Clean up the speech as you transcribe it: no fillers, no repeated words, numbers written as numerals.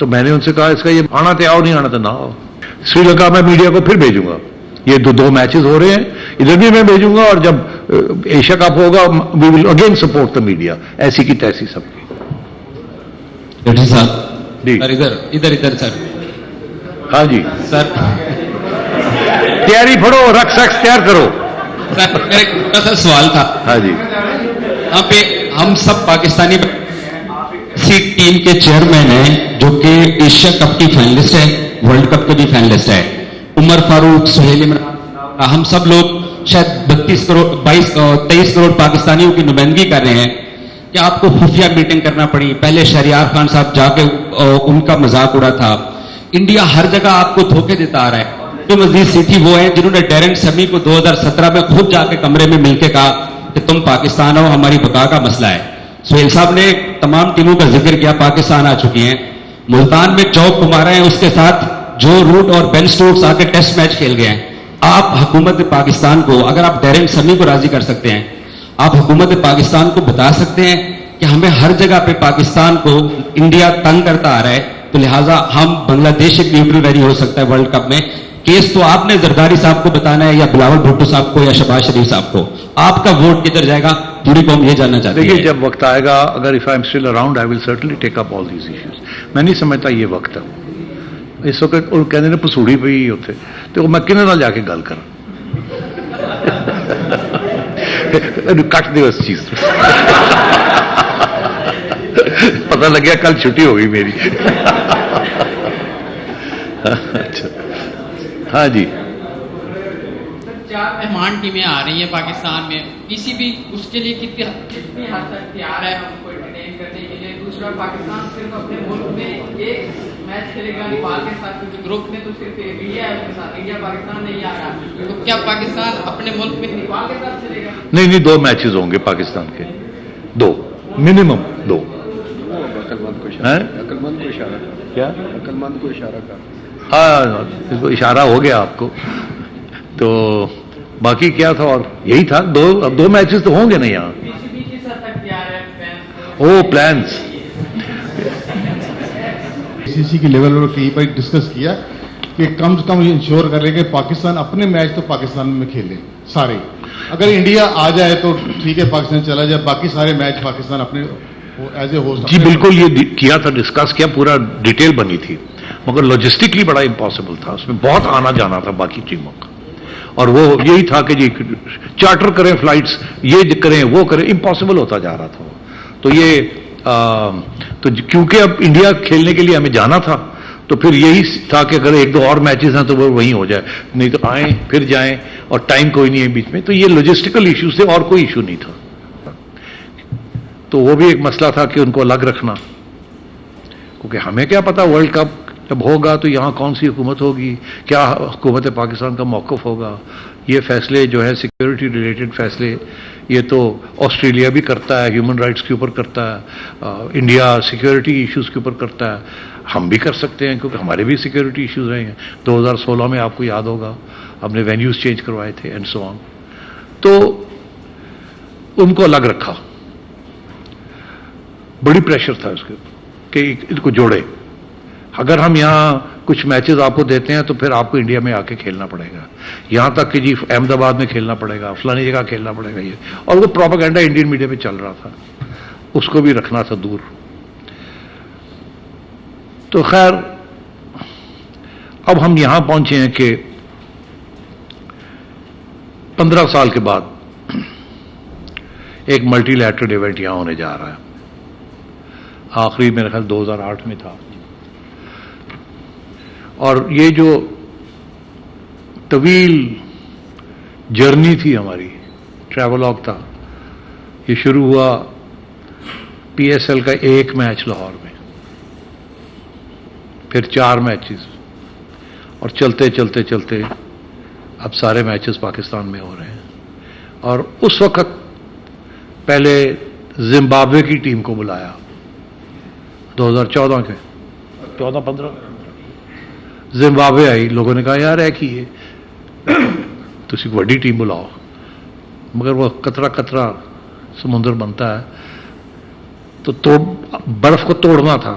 تو میں نے ان سے کہا اس کا یہ آنا تھے آؤ، نہیں آنا تو نہ آؤ. سری لنکا میں میڈیا کو پھر بھیجوں گا. یہ دو میچز ہو رہے ہیں، ادھر بھی میں بھیجوں گا، اور جب ایشیا کپ ہوگا we will again support the media. ایسی کی تیسی سب کی. ڈاکٹر صاحب جی ادھر سر. ہاں جی سر تیاری پڑھو، رقص تیار کرو. سر میرا ایک چھوٹا سا سوال تھا. ہاں جی. یہاں پہ ہم سب پاکستانی اسی ٹیم کے چیئرمین ہیں جو کہ ایشیا کپ کی فائنلسٹ ہے، ورلڈ کپ کے بھی فائنلسٹ ہے. عمر فاروق، سہیل عمران، ہم سب لوگ شاید 23 کروڑ پاکستانیوں کی نمائندگی کر رہے ہیں. کہ آپ کو خفیہ میٹنگ کرنا پڑی، پہلے شہریار خان صاحب جا کے ان کا مذاق اڑا تھا. انڈیا ہر جگہ آپ کو دھوکے دیتا آ رہا ہے. جو مزید سیٹھی وہ ہیں جنہوں نے ڈیرن سمی کو 2017 میں خود جا کے کمرے میں مل کے کہا کہ تم پاکستان ہو، ہماری بقا کا مسئلہ ہے. سہیل صاحب نے تمام ٹیموں کا ذکر کیا، پاکستان آ چکی ہیں. ملتان میں چوک کمارا ہیں، اس کے ساتھ جو روٹ اور بین سٹوکس آ کے ٹیسٹ میچ کھیل گئے ہیں. آپ حکومت پاکستان کو، اگر آپ ڈیرن سمی کو راضی کر سکتے ہیں، آپ حکومت پاکستان کو بتا سکتے ہیں کہ ہمیں ہر جگہ پہ پاکستان کو انڈیا تنگ کرتا آ رہا ہے، تو لہٰذا ہم بنگلہ دیش ایک نیوٹرل ویری ہو سکتا ہے ورلڈ کپ میں. کیس تو آپ نے زرداری صاحب کو بتانا ہے، یا بلاول بھٹو صاحب کو، یا شہباز شریف صاحب کو. آپ کا ووٹ کدھر جائے گا، پوری قوم یہ جاننا چاہتی ہے. دیکھیے جب وقت آئے گا، اگر if I am still around I will certainly take up all these issues. میں نہیں سمجھتا یہ وقت ہے. اس وقت وہ کہتے ہیں پسوڑی پہ ہی ہوتے تو میں کن نال جا کے گل کر کٹ دے اس چیز پتہ لگیا کل چھٹی ہو گئی میری. اچھا ہاں جی. 4 مہمان ٹیمیں آ رہی ہیں پاکستان میں، پی سی بی اس کے لیے کتنی حد تک تیار ہے ہم کو انٹرٹین کرنے کے لیے؟ دوسرا، پاکستان صرف اپنے ملک میں ایک میچ کھیلے گا نیپال کے ساتھ، کیونکہ گروپ میں تو صرف انڈیا ہے، اس کے ساتھ انڈیا پاکستان نہیں آ رہا. تو کیا پاکستان اپنے ملک میں نیپال کے ساتھ کھیلے گا؟ نہیں 2 میچز ہوں گے پاکستان کے، 2 منیمم 2. عقل مند کو اشارہ کر. کیا عقل مند کو اشارہ کر. ہاں اس کو اشارہ ہو گیا آپ کو. تو باقی کیا تھا، اور یہی تھا. 2 میچز تو ہوں گے نا یہاں. پی سی بی کس حد تک تیار ہے؟ او پلانس سی سی کے لیول پر کہیں پر ڈسکس کیا کہ کم سے کم انشور کر لیں کہ پاکستان اپنے میچ تو پاکستان میں کھیلے سارے. اگر انڈیا آ جائے تو ٹھیک ہے، پاکستان چلا جائے، باقی سارے میچ پاکستان اپنے ایز اے ہوسٹ. جی بالکل یہ کیا تھا، ڈسکس کیا، پورا ڈیٹیل بنی تھی، مگر لاجسٹکلی بڑا امپاسبل تھا. اس میں بہت آنا جانا تھا باقی ٹیموں کا، اور وہ یہی تھا کہ جی چارٹر کریں فلائٹس، یہ کریں وہ کریں، امپاسبل ہوتا جا رہا تھا. تو یہ تو کیونکہ اب انڈیا کھیلنے کے لیے ہمیں جانا تھا، تو پھر یہی تھا کہ اگر 1-2 اور میچز ہیں تو وہ وہیں ہو جائے، نہیں تو آئیں پھر جائیں، اور ٹائم کوئی نہیں ہے بیچ میں. تو یہ لاجسٹیکل ایشوز تھے، اور کوئی ایشو نہیں تھا. تو وہ بھی ایک مسئلہ تھا کہ ان کو الگ رکھنا، کیونکہ ہمیں کیا پتا ورلڈ کپ جب ہوگا تو یہاں کون سی حکومت ہوگی، کیا حکومت پاکستان کا موقف ہوگا. یہ فیصلے جو ہے سیکیورٹی ریلیٹڈ فیصلے، یہ تو آسٹریلیا بھی کرتا ہے، ہیومن رائٹس کے اوپر کرتا ہے، انڈیا سیکیورٹی ایشوز کے اوپر کرتا ہے. ہم بھی کر سکتے ہیں کیونکہ ہمارے بھی سیکیورٹی ایشوز رہے ہیں. 2016 میں آپ کو یاد ہوگا ہم نے وینیوز چینج کروائے تھے اینڈ سو آن. تو ان کو الگ رکھا، بڑی پریشر تھا اس کے کہ ان کو جوڑے. اگر ہم یہاں کچھ میچز آپ کو دیتے ہیں تو پھر آپ کو انڈیا میں آ کے کھیلنا پڑے گا، یہاں تک کہ جی احمد آباد میں کھیلنا پڑے گا، فلانی جگہ کھیلنا پڑے گا. یہ اور وہ پروپیگنڈا انڈین میڈیا میں چل رہا تھا، اس کو بھی رکھنا تھا دور. تو خیر اب ہم یہاں پہنچے ہیں کہ 15 سال کے بعد ایک ملٹی لیٹرل ایونٹ یہاں ہونے جا رہا ہے. آخری میرے خیال 2008 میں تھا، اور یہ جو طویل جرنی تھی ہماری، ٹریولاگ تھا، یہ شروع ہوا پی ایس ایل کا 1 میچ لاہور میں، پھر 4 میچز، اور چلتے چلتے چلتے اب سارے میچز پاکستان میں ہو رہے ہیں. اور اس وقت پہلے زمبابوے کی ٹیم کو بلایا 2014 کے 14-15 زمبابوے آئی. لوگوں نے کہا یار ہے کہ یہ تو ایک بڑی ٹیم بلاؤ، مگر وہ قطرہ قطرہ سمندر بنتا ہے، تو برف کو توڑنا تھا.